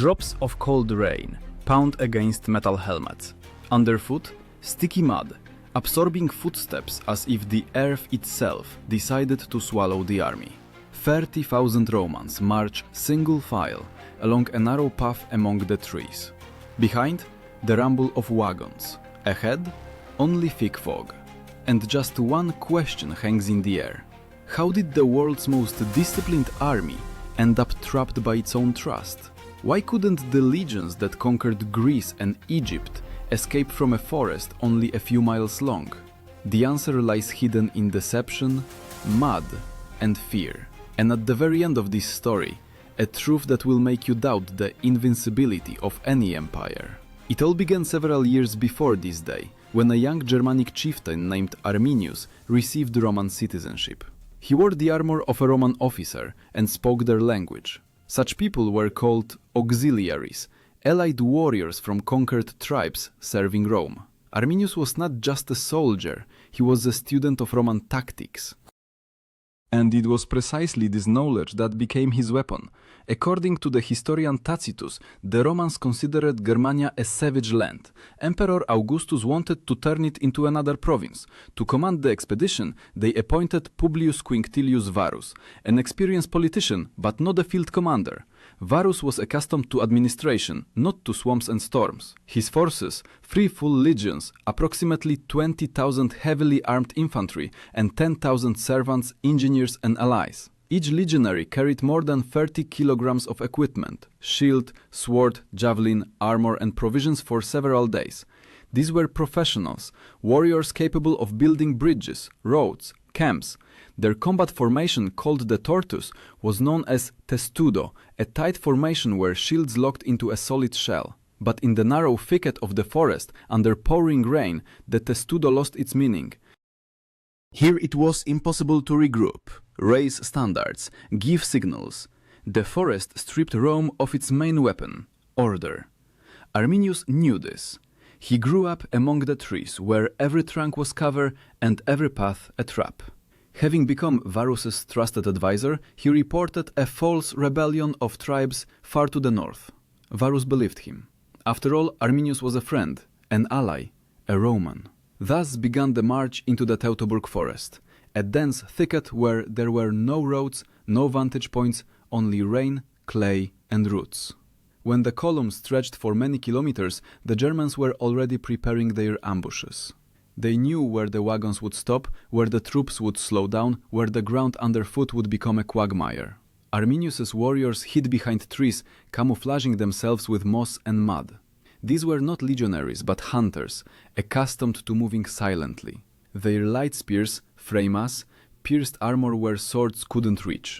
Drops of cold rain pound against metal helmets. Underfoot, sticky mud, absorbing footsteps as if the earth itself decided to swallow the army. 30,000 Romans march single file along a narrow path among the trees. Behind, the rumble of wagons. Ahead, only thick fog. And just one question hangs in the air. How did the world's most disciplined army end up trapped by its own trust? Why couldn't the legions that conquered Greece and Egypt escape from a forest only a few miles long? The answer lies hidden in deception, mud, and fear. And at the very end of this story, a truth that will make you doubt the invincibility of any empire. It all began several years before this day, when a young Germanic chieftain named Arminius received Roman citizenship. He wore the armor of a Roman officer and spoke their language. Such people were called auxiliaries, allied warriors from conquered tribes serving Rome. Arminius was not just a soldier, he was a student of Roman tactics. And it was precisely this knowledge that became his weapon. According to the historian Tacitus, the Romans considered Germania a savage land. Emperor Augustus wanted to turn it into another province. To command the expedition, they appointed Publius Quinctilius Varus, an experienced politician, but not a field commander. Varus was accustomed to administration, not to swamps and storms. His forces, 3 full legions, approximately 20,000 heavily armed infantry, and 10,000 servants, engineers and allies. Each legionary carried more than 30 kilograms of equipment, shield, sword, javelin, armor and provisions for several days. These were professionals, warriors capable of building bridges, roads, camps. Their combat formation, called the tortus, was known as testudo, a tight formation where shields locked into a solid shell. But in the narrow thicket of the forest, under pouring rain, the testudo lost its meaning. Here it was impossible to regroup, raise standards, give signals. The forest stripped Rome of its main weapon, order. Arminius knew this. He grew up among the trees where every trunk was cover and every path a trap. Having become Varus's trusted advisor, he reported a false rebellion of tribes far to the north. Varus believed him. After all, Arminius was a friend, an ally, a Roman. Thus began the march into the Teutoburg forest, a dense thicket where there were no roads, no vantage points, only rain, clay and roots. When the column stretched for many kilometers, the Germans were already preparing their ambushes. They knew where the wagons would stop, where the troops would slow down, where the ground underfoot would become a quagmire. Arminius's warriors hid behind trees, camouflaging themselves with moss and mud. These were not legionaries, but hunters, accustomed to moving silently. Their light spears, freymas, pierced armor where swords couldn't reach.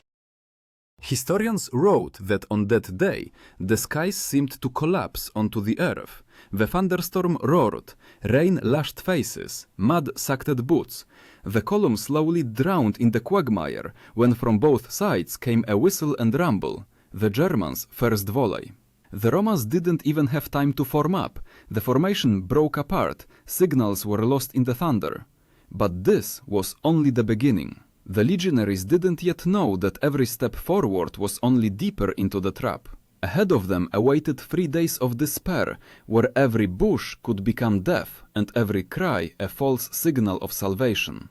Historians wrote that on that day, the skies seemed to collapse onto the earth. The thunderstorm roared, rain lashed faces, mud sucked at boots. The column slowly drowned in the quagmire, when from both sides came a whistle and rumble, the Germans' first volley. The Romans didn't even have time to form up. The formation broke apart, signals were lost in the thunder. But this was only the beginning. The legionaries didn't yet know that every step forward was only deeper into the trap. Ahead of them awaited 3 days of despair, where every bush could become deaf and every cry a false signal of salvation.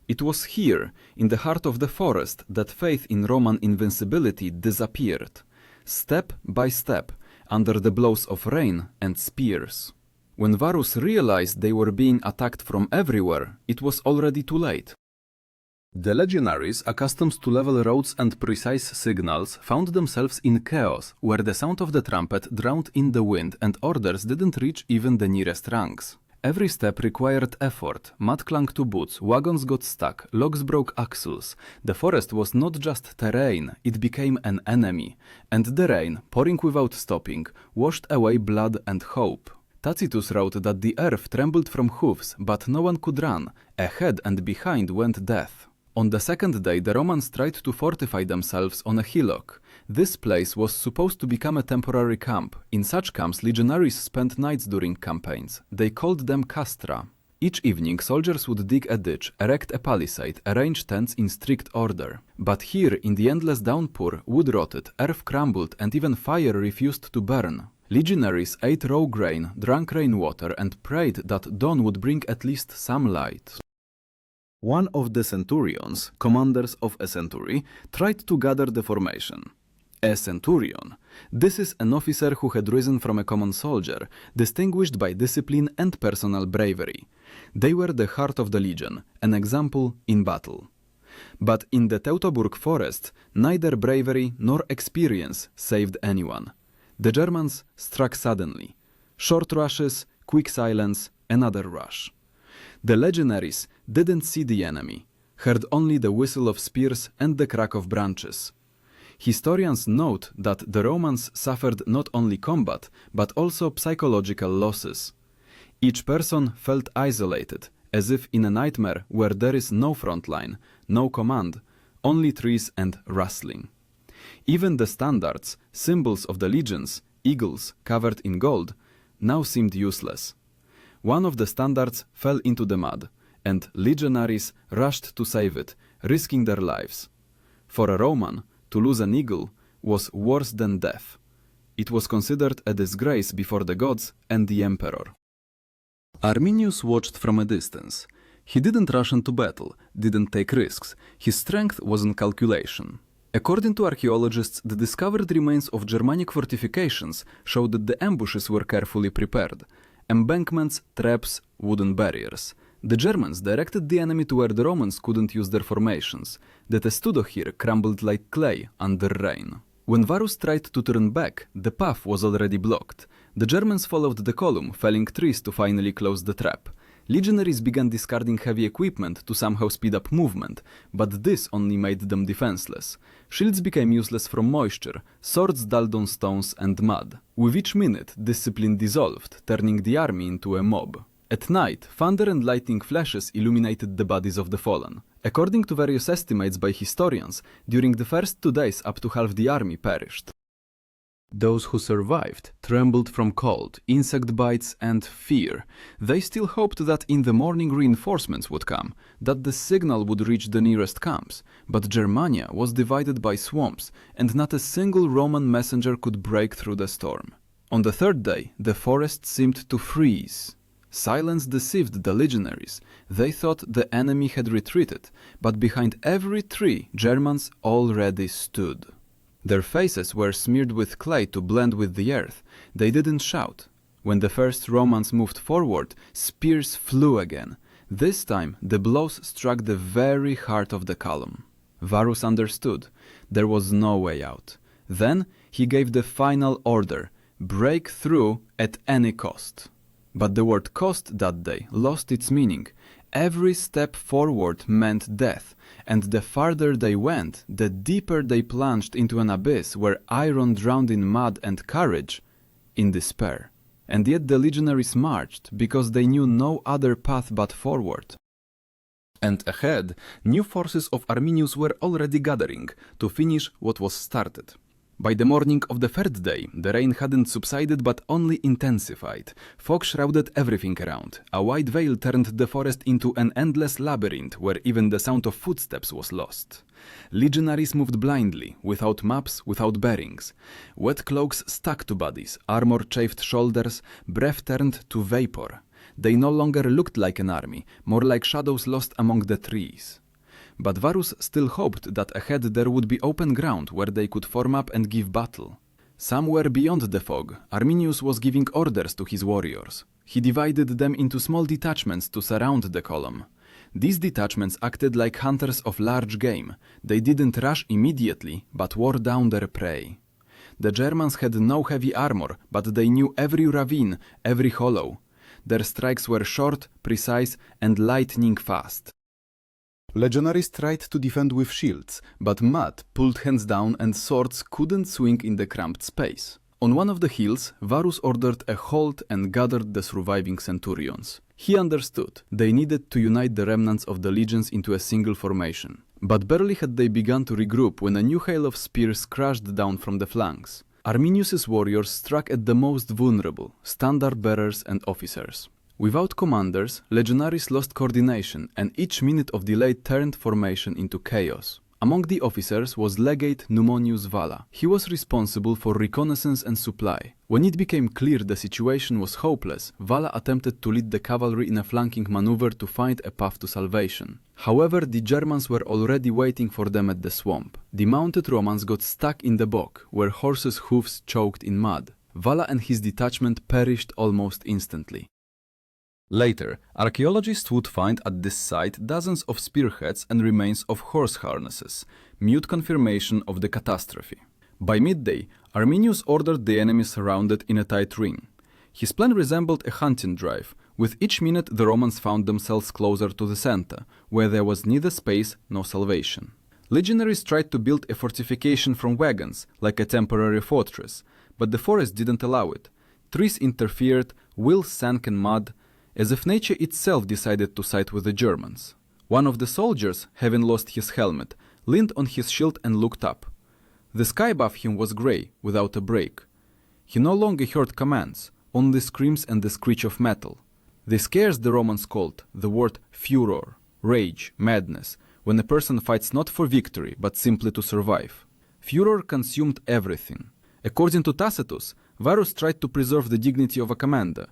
It was here, in the heart of the forest, that faith in Roman invincibility disappeared, step by step, under the blows of rain and spears. When Varus realized they were being attacked from everywhere, it was already too late. The legionaries, accustomed to level roads and precise signals, found themselves in chaos, where the sound of the trumpet drowned in the wind and orders didn't reach even the nearest ranks. Every step required effort, mud clung to boots, wagons got stuck, logs broke axles. The forest was not just terrain, it became an enemy. And the rain, pouring without stopping, washed away blood and hope. Tacitus wrote that the earth trembled from hoofs, but no one could run. Ahead and behind went death. On the second day, the Romans tried to fortify themselves on a hillock. This place was supposed to become a temporary camp. In such camps, legionaries spent nights during campaigns. They called them castra. Each evening, soldiers would dig a ditch, erect a palisade, arrange tents in strict order. But here, in the endless downpour, wood rotted, earth crumbled, and even fire refused to burn. Legionaries ate raw grain, drank rainwater, and prayed that dawn would bring at least some light. One of the centurions, commanders of a century, tried to gather the formation. A centurion. This is an officer who had risen from a common soldier, distinguished by discipline and personal bravery. They were the heart of the legion, an example in battle. But in the Teutoburg forest, neither bravery nor experience saved anyone. The Germans struck suddenly. Short rushes, quick silence, another rush. The legionaries didn't see the enemy, heard only the whistle of spears and the crack of branches. Historians note that the Romans suffered not only combat, but also psychological losses. Each person felt isolated, as if in a nightmare where there is no front line, no command, only trees and rustling. Even the standards, symbols of the legions, eagles covered in gold, now seemed useless. One of the standards fell into the mud, and legionaries rushed to save it, risking their lives. For a Roman, to lose an eagle was worse than death. It was considered a disgrace before the gods and the emperor. Arminius watched from a distance. He didn't rush into battle, didn't take risks. His strength was in calculation. According to archaeologists, the discovered remains of Germanic fortifications show that the ambushes were carefully prepared. Embankments, traps, wooden barriers. The Germans directed the enemy to where the Romans couldn't use their formations. The testudo here crumbled like clay under rain. When Varus tried to turn back, the path was already blocked. The Germans followed the column, felling trees to finally close the trap. Legionaries began discarding heavy equipment to somehow speed up movement, but this only made them defenseless. Shields became useless from moisture, swords dulled on stones and mud. With each minute, discipline dissolved, turning the army into a mob. At night, thunder and lightning flashes illuminated the bodies of the fallen. According to various estimates by historians, during the first 2 days up to half the army perished. Those who survived trembled from cold, insect bites and fear. They still hoped that in the morning reinforcements would come, that the signal would reach the nearest camps. But Germania was divided by swamps, and not a single Roman messenger could break through the storm. On the third day, the forest seemed to freeze. Silence deceived the legionaries. They thought the enemy had retreated, but behind every tree Germans already stood. Their faces were smeared with clay to blend with the earth. They didn't shout. When the first Romans moved forward, spears flew again. This time the blows struck the very heart of the column. Varus understood. There was no way out. Then he gave the final order: break through at any cost. But the word cost that day lost its meaning. Every step forward meant death, and the farther they went, the deeper they plunged into an abyss where iron drowned in mud and courage in despair. And yet the legionaries marched because they knew no other path but forward. And ahead, new forces of Arminius were already gathering to finish what was started. By the morning of the third day, the rain hadn't subsided but only intensified. Fog shrouded everything around. A white veil turned the forest into an endless labyrinth where even the sound of footsteps was lost. Legionaries moved blindly, without maps, without bearings. Wet cloaks stuck to bodies, armor chafed shoulders, breath turned to vapor. They no longer looked like an army, more like shadows lost among the trees. But Varus still hoped that ahead there would be open ground where they could form up and give battle. Somewhere beyond the fog, Arminius was giving orders to his warriors. He divided them into small detachments to surround the column. These detachments acted like hunters of large game. They didn't rush immediately, but wore down their prey. The Germans had no heavy armor, but they knew every ravine, every hollow. Their strikes were short, precise, and lightning fast. Legionaries tried to defend with shields, but mud pulled hands down and swords couldn't swing in the cramped space. On one of the hills, Varus ordered a halt and gathered the surviving centurions. He understood they needed to unite the remnants of the legions into a single formation. But barely had they begun to regroup when a new hail of spears crashed down from the flanks. Arminius's warriors struck at the most vulnerable, standard bearers and officers. Without commanders, Legionaries lost coordination, and each minute of delay turned formation into chaos. Among the officers was Legate Numonius Vala. He was responsible for reconnaissance and supply. When it became clear the situation was hopeless, Vala attempted to lead the cavalry in a flanking maneuver to find a path to salvation. However, the Germans were already waiting for them at the swamp. The mounted Romans got stuck in the bog, where horses' hooves choked in mud. Vala and his detachment perished almost instantly. Later, archaeologists would find at this site dozens of spearheads and remains of horse harnesses, mute confirmation of the catastrophe. By midday, Arminius ordered the enemy surrounded in a tight ring. His plan resembled a hunting drive. With each minute, the Romans found themselves closer to the center, where there was neither space nor salvation. Legionaries tried to build a fortification from wagons, like a temporary fortress, but the forest didn't allow it. Trees interfered, wheels sank in mud, as if nature itself decided to side with the Germans. One of the soldiers, having lost his helmet, leaned on his shield and looked up. The sky above him was grey, without a break. He no longer heard commands, only screams and the screech of metal. This scares the Romans called the word furor, rage, madness, when a person fights not for victory, but simply to survive. Furor consumed everything. According to Tacitus, Varus tried to preserve the dignity of a commander.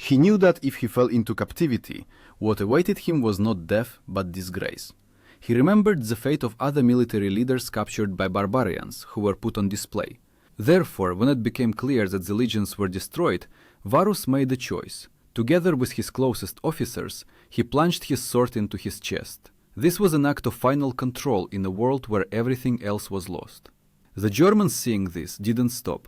He knew that if he fell into captivity, what awaited him was not death, but disgrace. He remembered the fate of other military leaders captured by barbarians who were put on display. Therefore, when it became clear that the legions were destroyed, Varus made a choice. Together with his closest officers, he plunged his sword into his chest. This was an act of final control in a world where everything else was lost. The Germans, seeing this, didn't stop.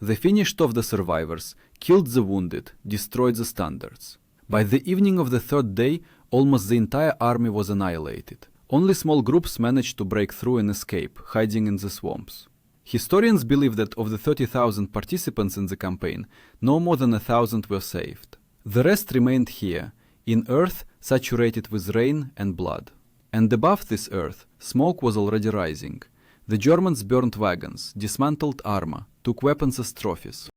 They finished off the survivors, killed the wounded, destroyed the standards. By the evening of the third day, almost the entire army was annihilated. Only small groups managed to break through and escape, hiding in the swamps. Historians believe that of the 30,000 participants in the campaign, no more than 1,000 were saved. The rest remained here, in earth saturated with rain and blood. And above this earth, smoke was already rising. The Germans burned wagons, dismantled armor, took weapons as trophies.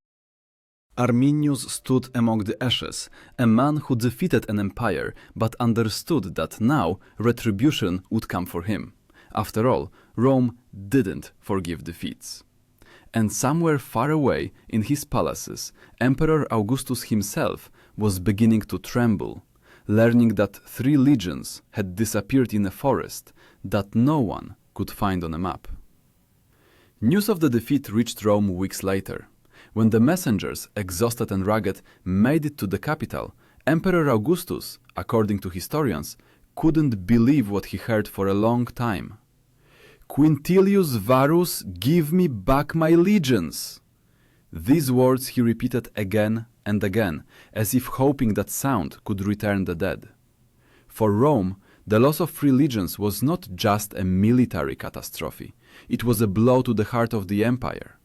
Arminius stood among the ashes, a man who defeated an empire, but understood that now retribution would come for him. After all, Rome didn't forgive defeats. And somewhere far away in his palaces, Emperor Augustus himself was beginning to tremble, learning that 3 legions had disappeared in a forest that no one could find on a map. News of the defeat reached Rome weeks later. When the messengers, exhausted and rugged, made it to the capital, Emperor Augustus, according to historians, couldn't believe what he heard for a long time. "Quintilius Varus, give me back my legions!" These words he repeated again and again, as if hoping that sound could return the dead. For Rome, the loss of 3 legions was not just a military catastrophe. It was a blow to the heart of the empire.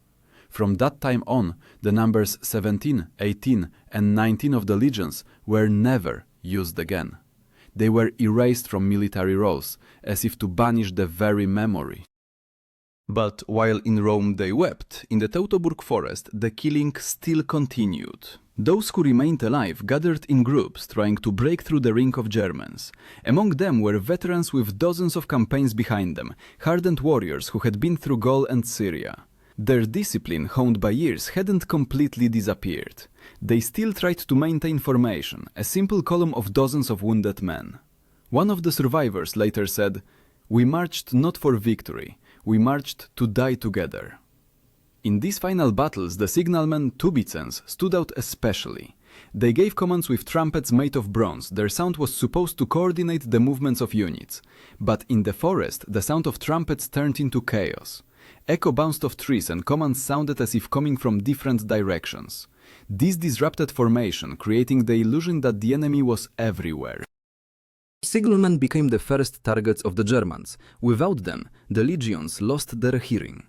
From that time on, the numbers 17, 18, and 19 of the legions were never used again. They were erased from military rolls, as if to banish the very memory. But while in Rome they wept, in the Teutoburg forest the killing still continued. Those who remained alive gathered in groups trying to break through the ring of Germans. Among them were veterans with dozens of campaigns behind them, hardened warriors who had been through Gaul and Syria. Their discipline, honed by years, hadn't completely disappeared. They still tried to maintain formation, a simple column of dozens of wounded men. One of the survivors later said, "We marched not for victory, we marched to die together." In these final battles, the signalmen Tubicens stood out especially. They gave commands with trumpets made of bronze. Their sound was supposed to coordinate the movements of units. But in the forest, the sound of trumpets turned into chaos. Echo bounced off trees and commands sounded as if coming from different directions. This disrupted formation, creating the illusion that the enemy was everywhere. Signalmen became the first targets of the Germans. Without them, the legions lost their hearing.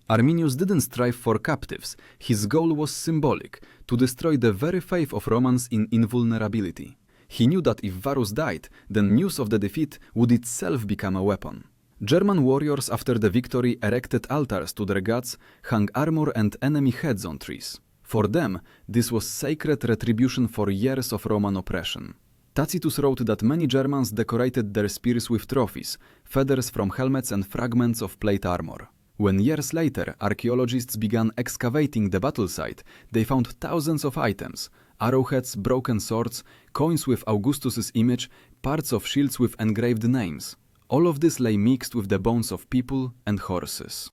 Arminius didn't strive for captives. His goal was symbolic, to destroy the very faith of Romans in invulnerability. He knew that if Varus died, then news of the defeat would itself become a weapon. German warriors after the victory erected altars to their gods, hung armor and enemy heads on trees. For them, this was sacred retribution for years of Roman oppression. Tacitus wrote that many Germans decorated their spears with trophies, feathers from helmets and fragments of plate armor. When years later archaeologists began excavating the battle site, they found thousands of items: arrowheads, broken swords, coins with Augustus's image, parts of shields with engraved names. All of this lay mixed with the bones of people and horses.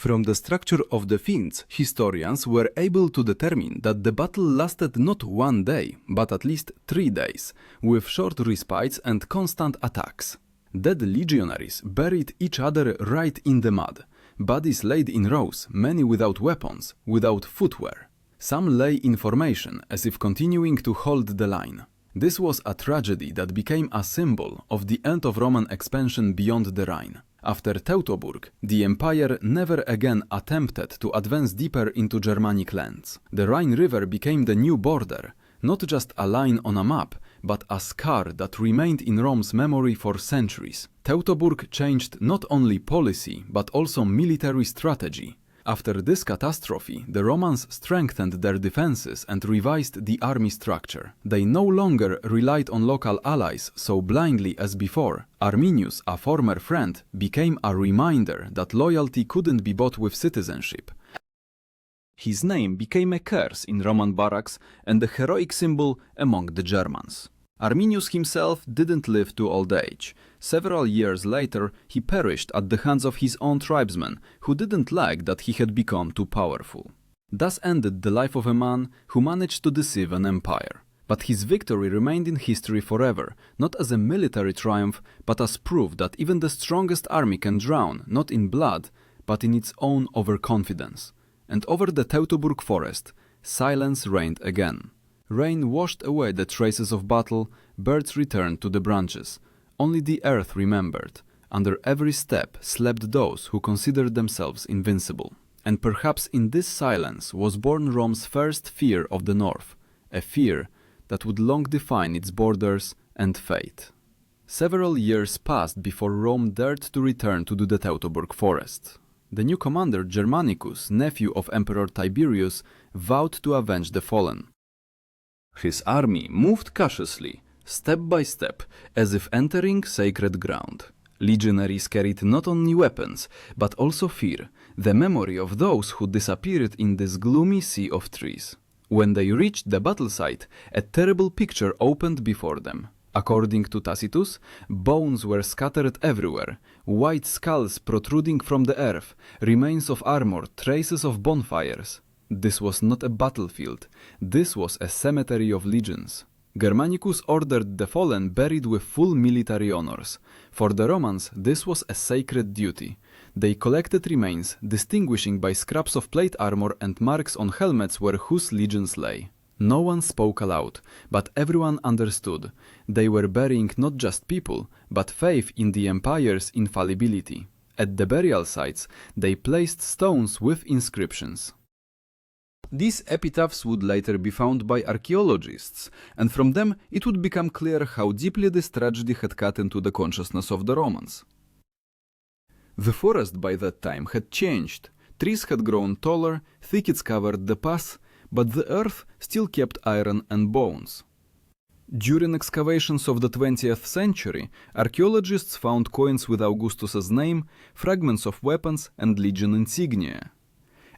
From the structure of the fields, historians were able to determine that the battle lasted not 1 day, but at least 3 days, with short respites and constant attacks. Dead legionaries buried each other right in the mud. Bodies laid in rows, many without weapons, without footwear. Some lay in formation, as if continuing to hold the line. This was a tragedy that became a symbol of the end of Roman expansion beyond the Rhine. After Teutoburg, the empire never again attempted to advance deeper into Germanic lands. The Rhine River became the new border, not just a line on a map, but a scar that remained in Rome's memory for centuries. Teutoburg changed not only policy, but also military strategy. After this catastrophe, the Romans strengthened their defenses and revised the army structure. They no longer relied on local allies so blindly as before. Arminius, a former friend, became a reminder that loyalty couldn't be bought with citizenship. His name became a curse in Roman barracks and a heroic symbol among the Germans. Arminius himself didn't live to old age. Several years later, he perished at the hands of his own tribesmen, who didn't like that he had become too powerful. Thus ended the life of a man who managed to deceive an empire. But his victory remained in history forever, not as a military triumph, but as proof that even the strongest army can drown, not in blood, but in its own overconfidence. And over the Teutoburg forest, silence reigned again. Rain washed away the traces of battle, birds returned to the branches. Only the earth remembered. Under every step slept those who considered themselves invincible. And perhaps in this silence was born Rome's first fear of the north, a fear that would long define its borders and fate. Several years passed before Rome dared to return to the Teutoburg forest. The new commander Germanicus, nephew of Emperor Tiberius, vowed to avenge the fallen. His army moved cautiously, step by step, as if entering sacred ground. Legionaries carried not only weapons, but also fear, the memory of those who disappeared in this gloomy sea of trees. When they reached the battle site, a terrible picture opened before them. According to Tacitus, bones were scattered everywhere, white skulls protruding from the earth, remains of armor, traces of bonfires. This was not a battlefield, this was a cemetery of legions. Germanicus ordered the fallen buried with full military honors. For the Romans, this was a sacred duty. They collected remains, distinguishing by scraps of plate armor and marks on helmets where whose legions lay. No one spoke aloud, but everyone understood. They were burying not just people, but faith in the empire's infallibility. At the burial sites, they placed stones with inscriptions. These epitaphs would later be found by archaeologists, and from them it would become clear how deeply this tragedy had cut into the consciousness of the Romans. The forest by that time had changed. Trees had grown taller, thickets covered the paths, but the earth still kept iron and bones. During excavations of the 20th century, archaeologists found coins with Augustus's name, fragments of weapons, and legion insignia.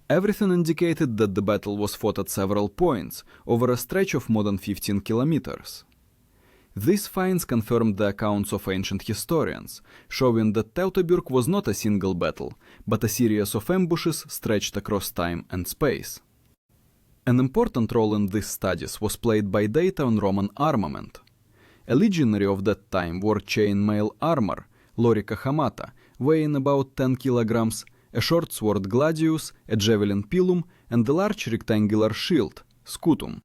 Everything indicated that the battle was fought at several points, over a stretch of more than 15 kilometers. These finds confirmed the accounts of ancient historians, showing that Teutoburg was not a single battle, but a series of ambushes stretched across time and space. An important role in these studies was played by data on Roman armament. A legionary of that time wore chainmail armor, lorica hamata, weighing about 10 kilograms, a short sword gladius, a javelin pilum, and a large rectangular shield, scutum.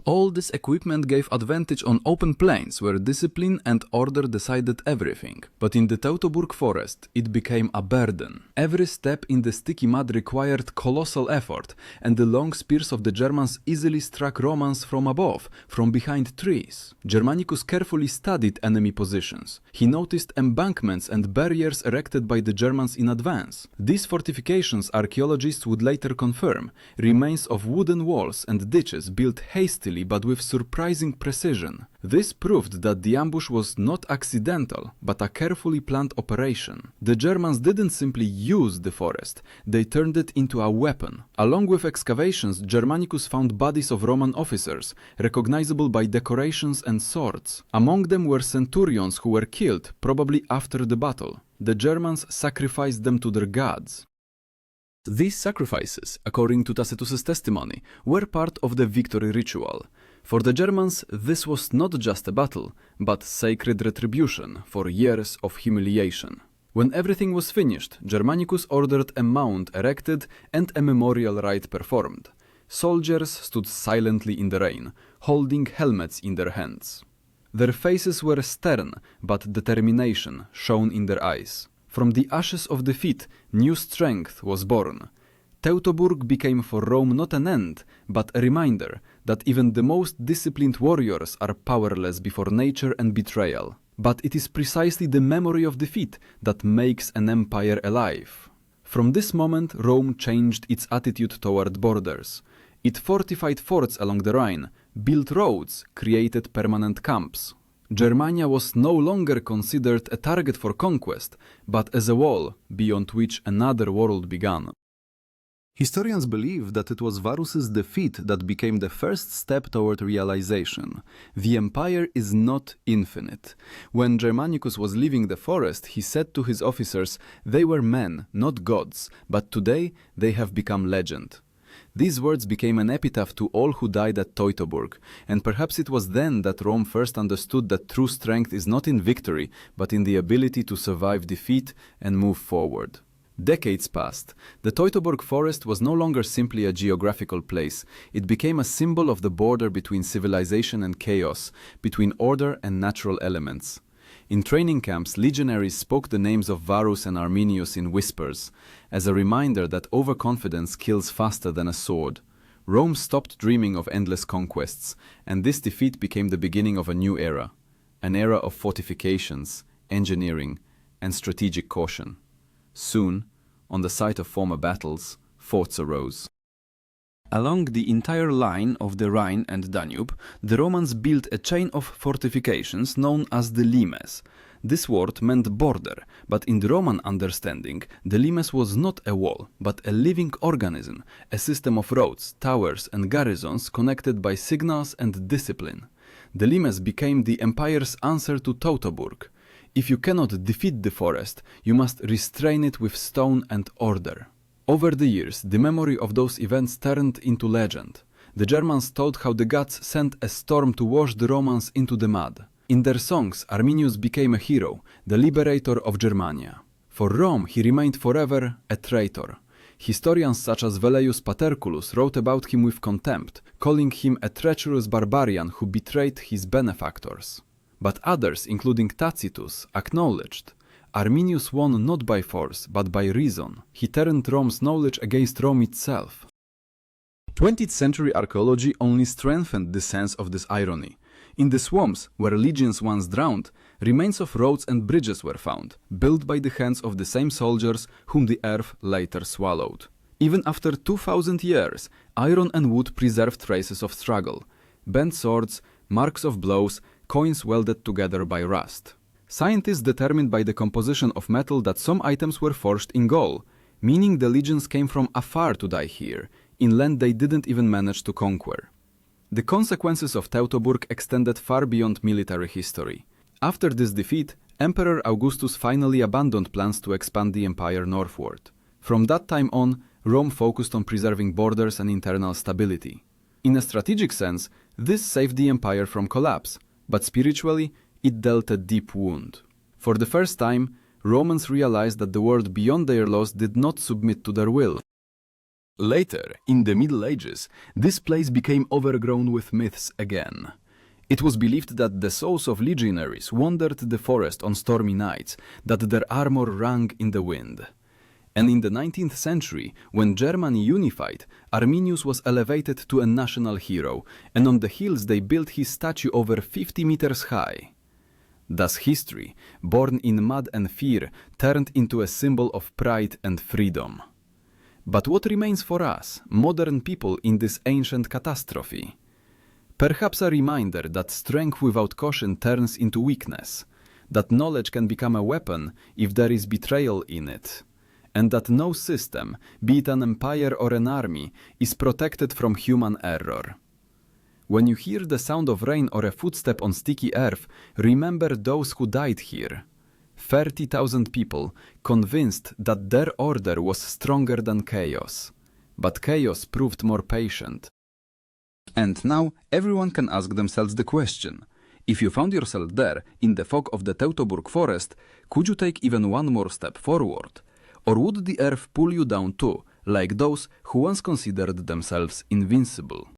All this equipment gave advantage on open plains where discipline and order decided everything. But in the Teutoburg forest, it became a burden. Every step in the sticky mud required colossal effort, and the long spears of the Germans easily struck Romans from above, from behind trees. Germanicus carefully studied enemy positions. He noticed embankments and barriers erected by the Germans in advance. These fortifications, archaeologists would later confirm, remains of wooden walls and ditches built hastily but with surprising precision. This proved that the ambush was not accidental, but a carefully planned operation. The Germans didn't simply use the forest, they turned it into a weapon. Along with excavations, Germanicus found bodies of Roman officers, recognizable by decorations and swords. Among them were centurions who were killed, probably after the battle. The Germans sacrificed them to their gods. These sacrifices, according to Tacitus's testimony, were part of the victory ritual. For the Germans, this was not just a battle, but sacred retribution for years of humiliation. When everything was finished, Germanicus ordered a mound erected and a memorial rite performed. Soldiers stood silently in the rain, holding helmets in their hands. Their faces were stern, but determination shone in their eyes. From the ashes of defeat, new strength was born. Teutoburg became for Rome not an end, but a reminder that even the most disciplined warriors are powerless before nature and betrayal. But it is precisely the memory of defeat that makes an empire alive. From this moment, Rome changed its attitude toward borders. It fortified forts along the Rhine, built roads, created permanent camps. Germania was no longer considered a target for conquest, but as a wall beyond which another world began. Historians believe that it was Varus's defeat that became the first step toward realization. The empire is not infinite. When Germanicus was leaving the forest, he said to his officers, "They were men, not gods, but today they have become legend." These words became an epitaph to all who died at Teutoburg, and perhaps it was then that Rome first understood that true strength is not in victory, but in the ability to survive defeat and move forward. Decades passed. The Teutoburg forest was no longer simply a geographical place. It became a symbol of the border between civilization and chaos, between order and natural elements. In training camps, legionaries spoke the names of Varus and Arminius in whispers, as a reminder that overconfidence kills faster than a sword. Rome stopped dreaming of endless conquests, and this defeat became the beginning of a new era, an era of fortifications, engineering, and strategic caution. Soon, on the site of former battles, forts arose. Along the entire line of the Rhine and Danube, the Romans built a chain of fortifications known as the limes. This word meant border, but in the Roman understanding, the limes was not a wall, but a living organism, a system of roads, towers, and garrisons connected by signals and discipline. The limes became the empire's answer to Teutoburg. If you cannot defeat the forest, you must restrain it with stone and order. Over the years, the memory of those events turned into legend. The Germans told how the gods sent a storm to wash the Romans into the mud. In their songs, Arminius became a hero, the liberator of Germania. For Rome, he remained forever a traitor. Historians such as Velleius Paterculus wrote about him with contempt, calling him a treacherous barbarian who betrayed his benefactors. But others, including Tacitus, acknowledged Arminius won not by force, but by reason. He turned Rome's knowledge against Rome itself. 20th century archaeology only strengthened the sense of this irony. In the swamps, where legions once drowned, remains of roads and bridges were found, built by the hands of the same soldiers whom the earth later swallowed. Even after 2000 years, iron and wood preserved traces of struggle. Bent swords, marks of blows, coins welded together by rust. Scientists determined by the composition of metal that some items were forged in Gaul, meaning the legions came from afar to die here, in land they didn't even manage to conquer. The consequences of Teutoburg extended far beyond military history. After this defeat, Emperor Augustus finally abandoned plans to expand the empire northward. From that time on, Rome focused on preserving borders and internal stability. In a strategic sense, this saved the empire from collapse, but spiritually, it dealt a deep wound. For the first time, Romans realized that the world beyond their laws did not submit to their will. Later, in the Middle Ages, this place became overgrown with myths again. It was believed that the souls of legionaries wandered the forest on stormy nights, that their armor rang in the wind. And in the 19th century, when Germany unified, Arminius was elevated to a national hero, and on the hills they built his statue over 50 meters high. Thus history, born in mud and fear, turned into a symbol of pride and freedom. But what remains for us, modern people, in this ancient catastrophe? Perhaps a reminder that strength without caution turns into weakness, that knowledge can become a weapon if there is betrayal in it, and that no system, be it an empire or an army, is protected from human error. When you hear the sound of rain or a footstep on sticky earth, remember those who died here. 30,000 people, convinced that their order was stronger than chaos. But chaos proved more patient. And now everyone can ask themselves the question: if you found yourself there, in the fog of the Teutoburg forest, could you take even one more step forward? Or would the earth pull you down too, like those who once considered themselves invincible?